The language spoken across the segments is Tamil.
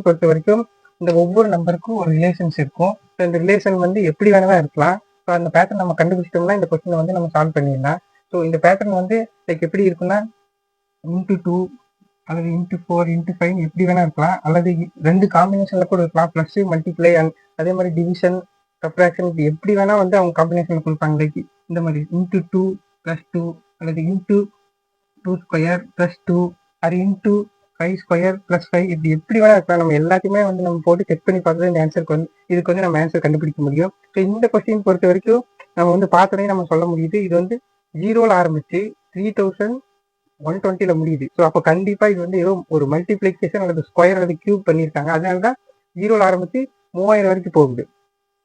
பொறுத்த வரைக்கும் இந்த ஒவ்வொரு நம்பருக்கும் ஒரு ரிலேஷன்ஸ் இருக்கும். இந்த ரிலேஷன் வந்து எப்படி வேணாலும் இருக்கலாம். ஸோ அந்த பேட்டர்ன் நம்ம கண்டுபிடிச்சிட்டோம்னா இந்த கொஸ்டினை வந்து நம்ம சால்வ் பண்ணிடலாம். ஸோ இந்த பேட்டர்ன் வந்து லைக் எப்படி இருக்குன்னா இன்ட்டு 2 அல்லது இன்ட்டு 4 இன்ட்டு 5 எப்படி வேணா இருக்கலாம். அல்லது 2 காம்பினேஷன்ல கூட இருக்கலாம். ப்ளஸ் மல்டிப்ளை அதே மாதிரி டிவிஷன் சப்ராக்ஷன் இப்படி எப்படி வேணா வந்து அவங்க காம்பினேஷன் கொடுப்பாங்க. லைக் இந்த மாதிரி இன்ட்டு 2 + 2 அல்லது இன்ட்டு 2 ஸ்கொயர் + 2 அது இன்ட்டு 5 ஸ்கொயர் + 5 இப்படி எப்படி வேணா இருக்கலாம். நம்ம எல்லாத்தையுமே வந்து நம்ம போட்டு செக் பண்ணி பார்த்தா இந்த ஆன்சருக்கு வந்து இதுக்கு வந்து நம்ம ஆன்சர் கண்டுபிடிக்க முடியும். ஸோ இந்த கொஸ்டின் பொறுத்த வரைக்கும் நம்ம வந்து பார்த்தோன்னே நம்ம சொல்ல முடியுது. இது வந்து 0ல ஆரம்பிச்சு 3120ல முடியுது. ஸோ அப்போ கண்டிப்பா இது வந்து ஏதோ ஒரு மல்டிப்ளிகேஷன் அல்லது ஸ்கொயர் அல்லது கியூப் பண்ணியிருக்காங்க. அதனாலதான் 0ல ஆரம்பிச்சு 3000 வரைக்கும் போகுது.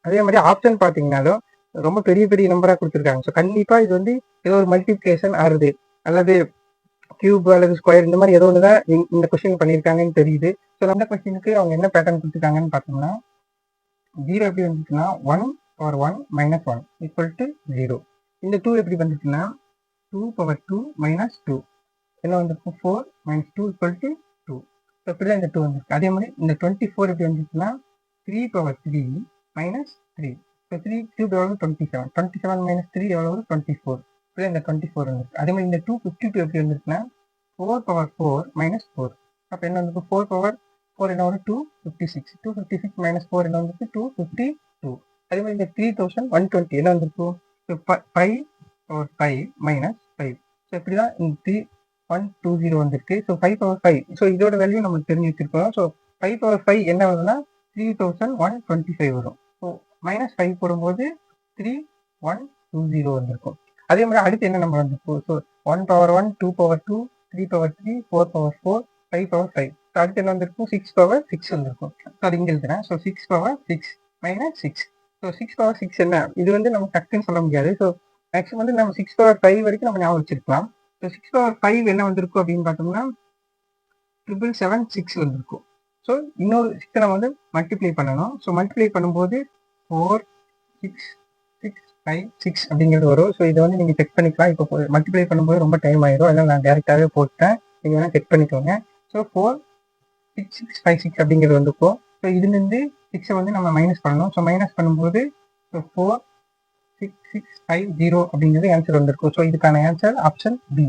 அதே மாதிரி ஆப்ஷன் பார்த்தீங்கன்னாலும் ரொம்ப பெரிய பெரிய நம்பரா கொடுத்துருக்காங்க. ஸோ கண்டிப்பா இது வந்து ஏதோ ஒரு மல்டிப்ளிகேஷன் ஆறுது அல்லது கியூப் அல்லது ஸ்கொயர் இந்த மாதிரி ஏதோ ஒன்று தான் இந்த கொஸ்டின் பண்ணியிருக்காங்கன்னு தெரியுது. ஸோ அந்த கொஸ்டினுக்கு அவங்க என்ன பேட்டர்ன் கொடுத்துருக்காங்கன்னு பார்த்தோம்னா 0 எப்படி வந்துச்சுன்னா 1/1 - 1 = 0. இந்த 2 எப்படி வந்துச்சுன்னா 2/2 - 2 என்ன வந்துருக்கும் 4 - 2 = 2. ஸோ இப்படிதான் இந்த 2 வந்துருக்கு. அதே மாதிரி இந்த 24 எப்படி வந்துச்சுன்னா 3/3 - 3. ஸோ 3 cube எவ்வளவு 27. 27 - 3 எவ்வளவு 24. இப்படிதான் இந்த 24 வந்துருக்கு. அதே மாதிரி இந்த 252 எப்படி வந்துருக்குன்னா 4/4 - 4. அப்போ என்ன வந்துருக்கு 4/4 என்ன வரும் 256. 256 - 4 என்ன வந்துருக்கு 252. அதே மாதிரி இந்த 3120 என்ன வந்திருக்கும் 5/5 - 5. ஸோ இப்படிதான் இந்த 3120 வந்திருக்கு. ஸோ 5/5 ஸோ இதோட வேல்யூ நமக்கு தெரிஞ்சு வச்சிருக்கோம். ஸோ 5/5 என்ன வருதுன்னா 3125 வரும். ஸோ -5 போடும்போது 3120 வந்திருக்கும். அதே மாதிரி அடுத்து என்ன நம்பர் வந்திருக்கும் ஸோ 1/1 2/2 3/3 4/4 5/5. ஸோ அடுத்து என்ன வந்திருக்கும் 6/6 வந்திருக்கும். ஸோ அது இங்கே எழுதுறேன். ஸோ 6/6 - 6. ஸோ 6/6 என்ன இது வந்து நம்ம டக்குன்னு சொல்ல முடியாது. ஸோ மேக்ஸிமம் வந்து நம்ம 6/5 வரைக்கும் நம்ம ஞாபகம் வச்சிருக்கலாம். ஸோ 6/5 என்ன வந்திருக்கும் அப்படின்னு பார்த்தோம்னா 776 வந்திருக்கும். ஸோ இன்னொரு 6 நம்ம வந்து மல்டிப்ளை பண்ணணும். ஸோ மல்டிப்ளை பண்ணும்போது 4 6 6 5 6 அப்படிங்கிறது வரும். ஸோ இதை வந்து நீங்கள் செக் பண்ணிக்கலாம். இப்போ மல்டிப்ளை பண்ணும்போது ரொம்ப டைம் ஆயிடும். அதனால் நான் டேரெக்டாகவே போட்டேன். நீங்கள் வேணால் செக் பண்ணிக்கோங்க. ஸோ 4 6 6 5 6 அப்படிங்கிறது வந்துருக்கும். ஸோ இதுலேருந்து 6 வந்து நம்ம மைனஸ் பண்ணணும். ஸோ மைனஸ் பண்ணும்போது ஸோ 4 6 6 5 0 அப்படிங்கிறது ஆன்சர் வந்திருக்கும். ஸோ இதுக்கான ஆன்சர் ஆப்ஷன் பி.